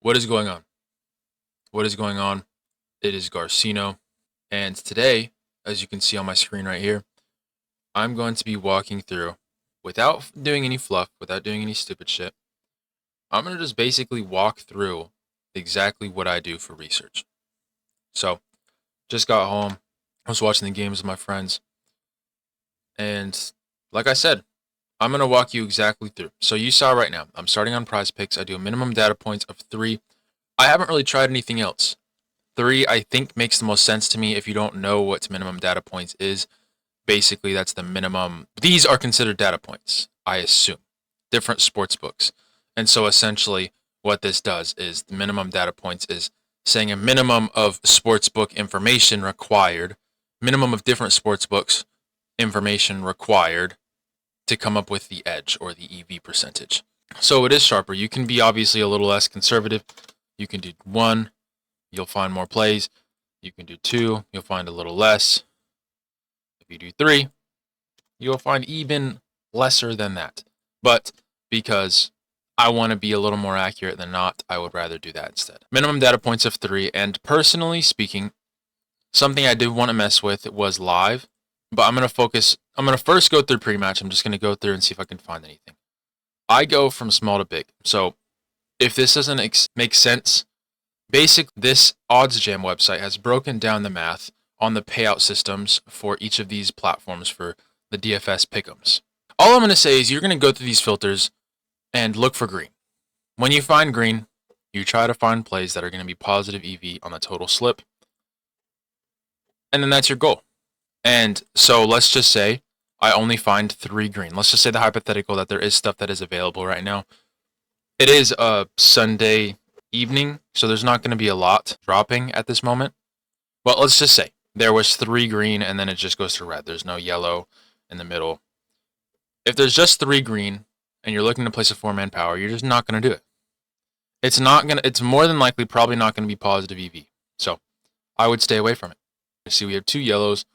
What is going on? What is going on? It is Garcino, and today, as you can see on my screen right here, I'm going to be walking through, without doing any fluff, without doing any stupid shit, I'm going to just basically walk through exactly what I do for research. So, just got home, I was watching the games with my friends, and like I said, I'm going to walk you exactly through. So you saw right now, I'm starting on Prize Picks. I do a minimum data points of 3. I haven't really tried anything else. 3, I think, makes the most sense to me if you don't know what minimum data points is. Basically, that's the minimum. These are considered data points, I assume. Different sports books. And so essentially, what this does is the minimum data points is saying a minimum of sportsbook information required, minimum of different sports books information required to come up with the edge or the EV percentage. So it is sharper. You can be obviously a little less conservative. You can do 1. You'll find more plays. You can do 2, you'll find a little less. If you do 3, you'll find even lesser than that. But because I want to be a little more accurate than not, I would rather do that instead. Minimum data points of 3, and personally speaking, something I did want to mess with was live, but I'm going to first go through pre-match. I'm just going to go through and see if I can find anything. I go from small to big. So if this doesn't make sense, basically, this OddsJam website has broken down the math on the payout systems for each of these platforms for the DFS pickems. All I'm going to say is you're going to go through these filters and look for green. When you find green, you try to find plays that are going to be positive EV on the total slip. And then that's your goal. And so let's just say I only find 3 green. Let's just say the hypothetical that there is stuff that is available right now. It is a Sunday evening, so there's not going to be a lot dropping at this moment. Well, let's just say there was 3 green and then it just goes to red. There's no yellow in the middle. If there's just 3 green and you're looking to place a 4-man power, you're just not going to do it. It's more than likely probably not going to be positive EV. So I would stay away from it. You see, we have 2 yellows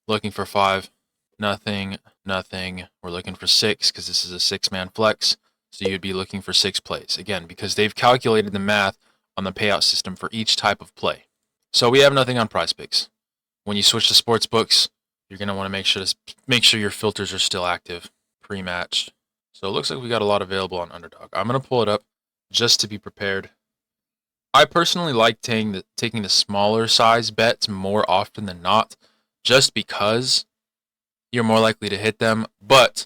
looking for 5. Nothing. We're looking for 6 because this is a 6-man flex. So you'd be looking for 6 plays. Again, because they've calculated the math on the payout system for each type of play. So we have nothing on Prize Picks. When you switch to sports books, you're going to want to make sure your filters are still active, pre-matched. So it looks like we got a lot available on Underdog. I'm going to pull it up just to be prepared. I personally like taking the smaller size bets more often than not, just because you're more likely to hit them, but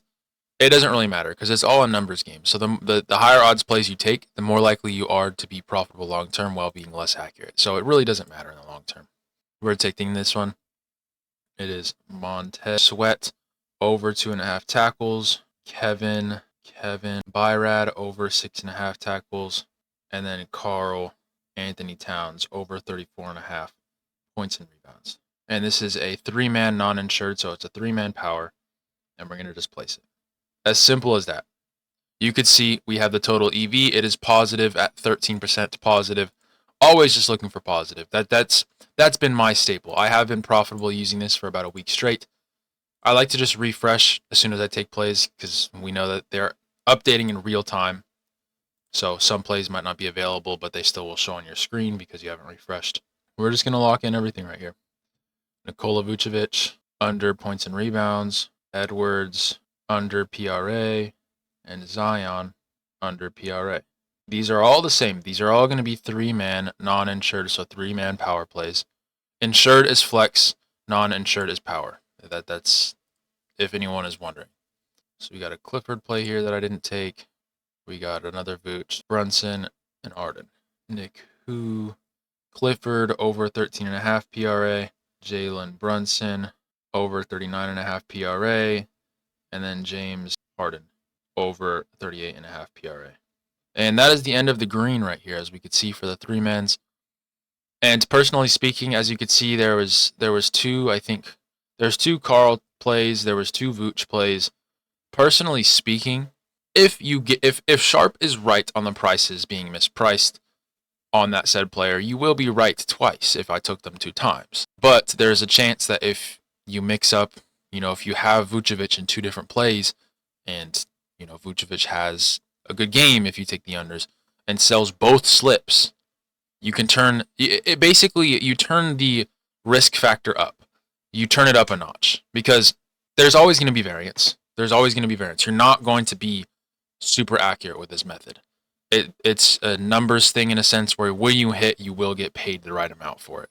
it doesn't really matter because it's all a numbers game. So the higher odds plays you take, the more likely you are to be profitable long term while being less accurate. So it really doesn't matter in the long term. We're taking this one. It is Montez Sweat over 2.5 tackles. Kevin Byrad over 6.5 tackles. And then Carl Anthony Towns over 34.5 points and rebounds. And this is a 3-man non-insured, so it's a 3-man power. And we're going to just place it. As simple as that. You could see we have the total EV. It is positive at 13% positive. Always just looking for positive. That's been my staple. I have been profitable using this for about a week straight. I like to just refresh as soon as I take plays because we know that they're updating in real time. So some plays might not be available, but they still will show on your screen because you haven't refreshed. We're just going to lock in everything right here. Nikola Vucevic, under points and rebounds. Edwards, under PRA, and Zion, under PRA. These are all the same. These are all going to be 3-man non-insured, so 3-man power plays. Insured is flex, non-insured is power. That's if anyone is wondering. So we got a Clifford play here that I didn't take. We got another Vooch, Brunson, and Arden. Nick Who, Clifford over 13.5 PRA, Jalen Brunson over 39.5 PRA, and then James Harden over 38.5 PRA. And that is the end of the green right here, as we could see for the 3-mans. And personally speaking, as you could see, there was 2, I think, there's 2 Carl plays, there was 2 Vooch plays. Personally speaking, if Sharp is right on the prices being mispriced on that said player, you will be right twice if I took them 2 times. But there's a chance that if you mix up, if you have Vucevic in 2 different plays, and Vucevic has a good game if you take the unders, and sells both slips You can turn it basically you turn the risk factor up. You turn it up a notch because there's always going to be variance. There's always going to be variance. You're not going to be super accurate with this method. It's a numbers thing in a sense where when you hit, you will get paid the right amount for it.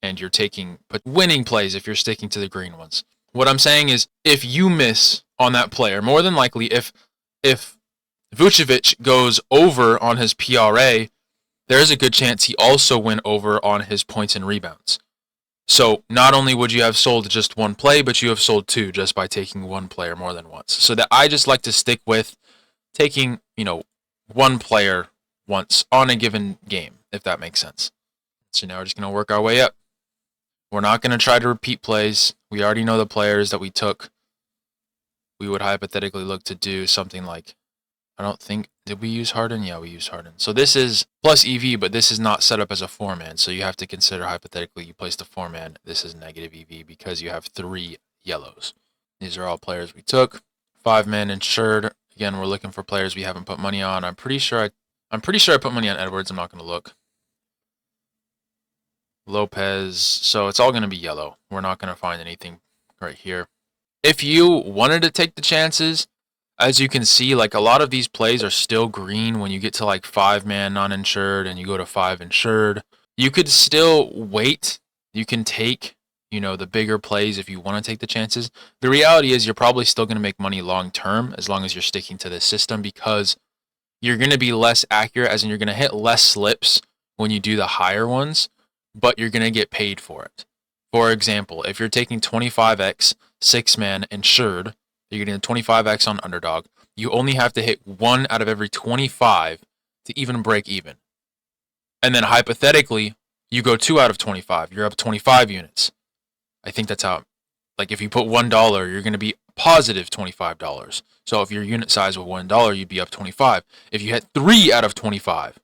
And you're taking winning plays if you're sticking to the green ones. What I'm saying is if you miss on that player, more than likely if Vucevic goes over on his PRA, there's a good chance he also went over on his points and rebounds. So not only would you have sold just one play, but you have sold two just by taking one player more than once. So that I just like to stick with taking, one player once on a given game, if that makes sense. So now we're just going to work our way up. We're not going to try to repeat plays. We already know the players that we took. We would hypothetically look to do something like, did we use Harden? Yeah, we used Harden. So this is plus EV, but this is not set up as a 4-man. So you have to consider hypothetically you placed a 4-man. This is negative EV because you have 3 yellows. These are all players we took. 5-man insured. Again, we're looking for players we haven't put money on. I'm pretty sure I put money on Edwards. I'm not going to look. Lopez. So it's all going to be yellow. We're not going to find anything right here. If you wanted to take the chances, as you can see, like a lot of these plays are still green when you get to like 5-man non-insured and you go to 5 insured. You could still wait. You can take, the bigger plays if you want to take the chances. The reality is you're probably still going to make money long term as long as you're sticking to this system because you're going to be less accurate, as in you're going to hit less slips when you do the higher ones, but you're going to get paid for it. For example, if you're taking 25x 6-man insured, you're getting a 25x on underdog. You only have to hit 1 out of every 25 to even break even. And then hypothetically, you go 2 out of 25. You're up 25 units. I think that's how, like if you put $1, you're going to be positive $25. So if your unit size was $1, you'd be up 25. If you hit 3 out of 25,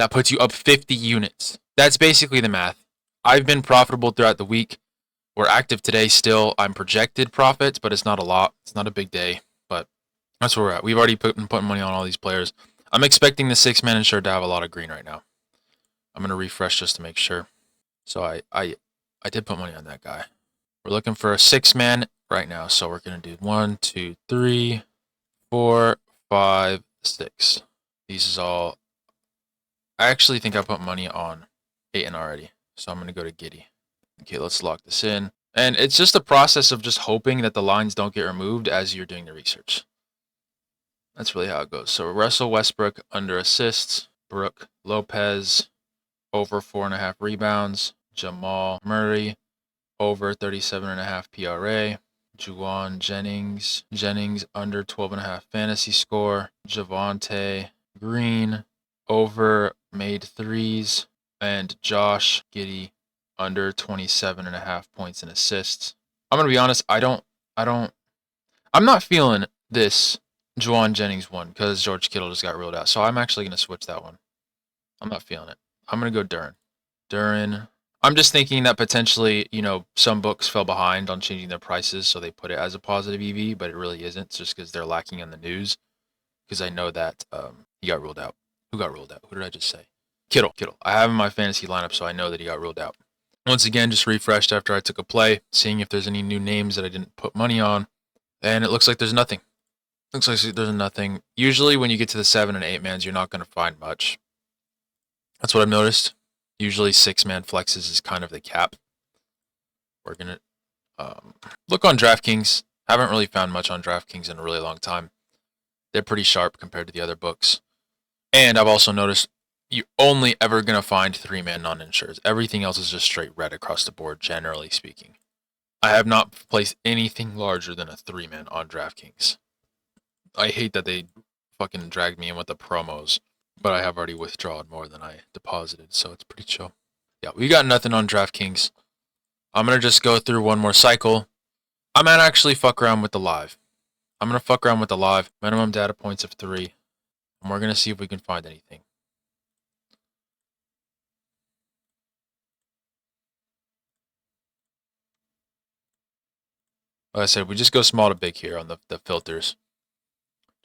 that puts you up 50 units. That's basically the math. I've been profitable throughout the week. We're active today still. I'm projected profits, but it's not a lot. It's not a big day, but that's where we're at. We've already put money on all these players. I'm expecting the 6-man insured to have a lot of green right now. I'm going to refresh just to make sure. So I did put money on that guy. We're looking for a 6-man right now. So we're going to do 1, 2, 3, 4, 5, 6. These is all. I actually think I put money on 8 already. So I'm going to go to Giddy. Okay, let's lock this in. And it's just a process of just hoping that the lines don't get removed as you're doing the research. That's really how it goes. So Russell Westbrook under assists. Brooke Lopez over 4.5 rebounds. Jamal Murray over 37.5 PRA. Juwan Jennings under 12.5 fantasy score. Javonte Green over made threes. And Josh Giddey under 27.5 points and assists. I'm going to be honest, I'm not feeling this Juwan Jennings one because George Kittle just got ruled out. So I'm actually going to switch that one. I'm not feeling it. I'm going to go Duren. I'm just thinking that potentially, some books fell behind on changing their prices, so they put it as a positive EV, but it really isn't. It's just because they're lacking on the news. Because I know that he got ruled out. Who got ruled out? Who did I just say? Kittle. I have him in my fantasy lineup, so I know that he got ruled out. Once again, just refreshed after I took a play, seeing if there's any new names that I didn't put money on, and it looks like there's nothing. Usually when you get to the 7 and 8-mans, you're not going to find much. That's what I've noticed. Usually 6-man flexes is kind of the cap. We're going to look on DraftKings. Haven't really found much on DraftKings in a really long time. They're pretty sharp compared to the other books. And I've also noticed you're only ever going to find 3-man non-insureds. Everything else is just straight red across the board, generally speaking. I have not placed anything larger than a 3-man on DraftKings. I hate that they fucking dragged me in with the promos, but I have already withdrawn more than I deposited, so it's pretty chill. Yeah, we got nothing on DraftKings. I'm going to just go through one more cycle. I might actually fuck around with the live. I'm going to fuck around with the live. Minimum data points of 3. And we're going to see if we can find anything. Like I said, we just go small to big here on the filters.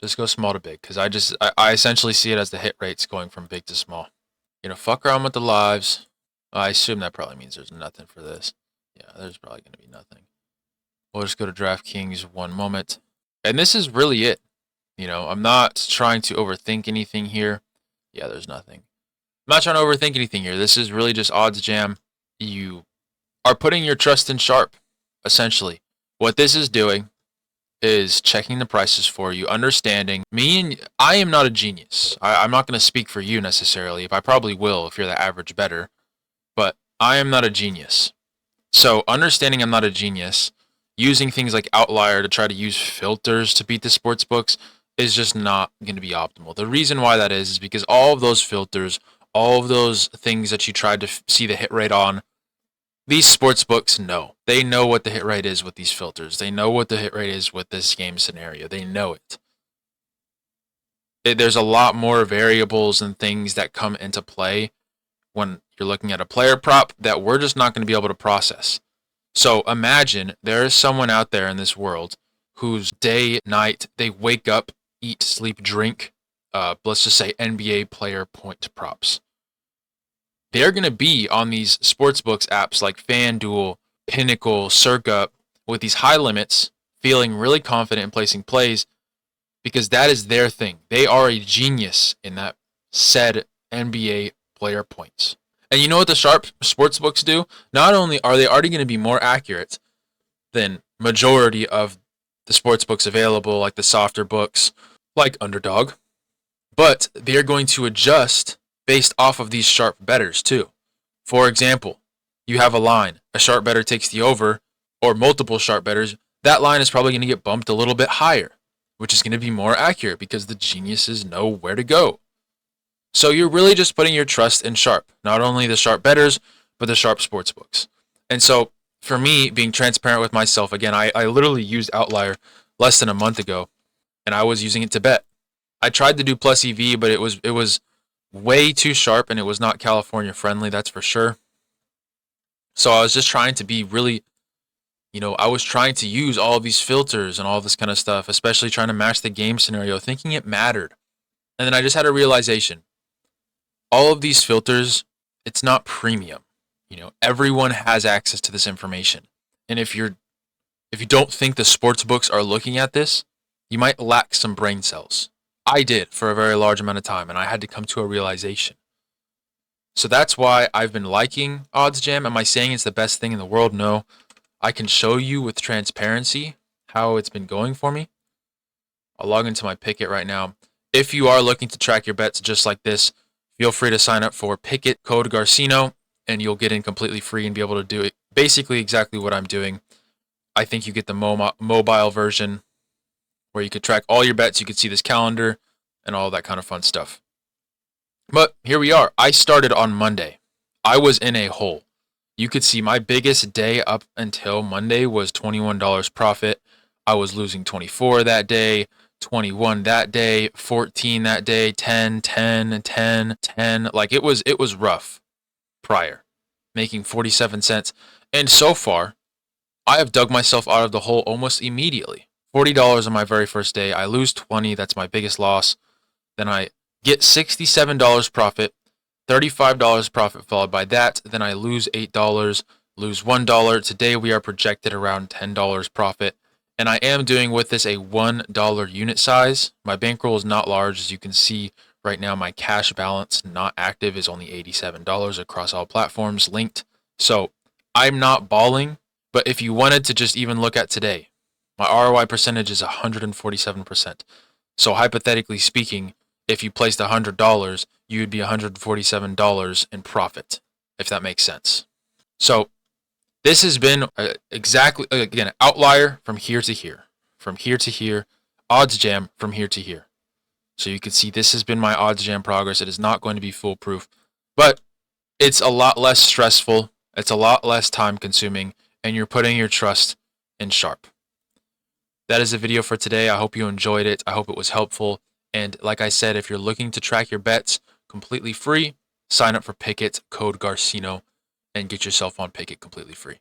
Just go small to big, because I essentially see it as the hit rates going from big to small. fuck around with the lives. I assume that probably means there's nothing for this. Yeah, there's probably going to be nothing. We'll just go to DraftKings one moment. And this is really it. I'm not trying to overthink anything here. Yeah, there's nothing. I'm not trying to overthink anything here. This is really just OddsJam. You are putting your trust in Sharp, essentially. What this is doing is checking the prices for you, understanding I am not a genius. I'm not going to speak for you necessarily. If I probably will if you're the average bettor, but I am not a genius. So understanding I'm not a genius, using things like Outlier to try to use filters to beat the sports books is just not going to be optimal. The reason why that is because all of those filters, all of those things that you tried to see the hit rate on, these sports books know. They know what the hit rate is with these filters. They know what the hit rate is with this game scenario. They know it. There's a lot more variables and things that come into play when you're looking at a player prop that we're just not going to be able to process. So imagine there is someone out there in this world whose day, night, they wake up, eat, sleep, drink, let's just say NBA player point props. They're going to be on these sportsbooks apps like FanDuel, Pinnacle, Circa, with these high limits, feeling really confident in placing plays because that is their thing. They are a genius in that said NBA player points. And you know what the Sharp sportsbooks do? Not only are they already going to be more accurate than majority of the sportsbooks available, like the softer books, like Underdog, but they're going to adjust based off of these sharp bettors too. For example, you have a line, a sharp bettor takes the over, or multiple sharp bettors, that line is probably going to get bumped a little bit higher, which is going to be more accurate because the geniuses know where to go. So you're really just putting your trust in Sharp, not only the sharp bettors, but the Sharp sportsbooks. And so for me, being transparent with myself, again, I literally used Outlier less than a month ago, and I was using it to bet. I tried to do plus EV, but it was way too sharp, and it was not California friendly, that's for sure. So I was just trying to be really, I was trying to use all of these filters and all this kind of stuff, especially trying to match the game scenario, thinking it mattered. And then I just had a realization. All of these filters, it's not premium. Everyone has access to this information. And if you don't think the sports books are looking at this, you might lack some brain cells. I did for a very large amount of time, and I had to come to a realization. So that's why I've been liking OddsJam. Am I saying it's the best thing in the world? No. I can show you with transparency how it's been going for me. I'll log into my PIKKIT right now. If you are looking to track your bets just like this, feel free to sign up for PIKKIT, code Garcino, and you'll get in completely free and be able to do it basically exactly what I'm doing. I think you get the mobile version where you could track all your bets. You could see this calendar and all that kind of fun stuff. But here we are. I started on Monday. I was in a hole. You could see my biggest day up until Monday was $21 profit. I was losing 24 that day, 21 that day, 14 that day, 10, 10, 10, 10. Like it was rough prior, making 47 cents. And so far, I have dug myself out of the hole almost immediately. $40 on my very first day. I lose 20. That's my biggest loss. Then I get $67 profit, $35 profit followed by that. Then I lose $8, lose $1. Today we are projected around $10 profit. And I am doing with this a $1 unit size. My bankroll is not large. As you can see right now, my cash balance not active is only $87 across all platforms linked. So I'm not balling. But if you wanted to just even look at today, my ROI percentage is 147%. So hypothetically speaking, if you placed $100, you'd be $147 in profit, if that makes sense. So this has been exactly, again, Outlier from here to here, from here to here, OddsJam from here to here. So you can see this has been my OddsJam progress. It is not going to be foolproof, but it's a lot less stressful. It's a lot less time consuming, and you're putting your trust in Sharp. That is the video for today. I hope you enjoyed it. I hope it was helpful. And like I said, if you're looking to track your bets completely free, sign up for PIKKIT, code Garcino, and get yourself on PIKKIT completely free.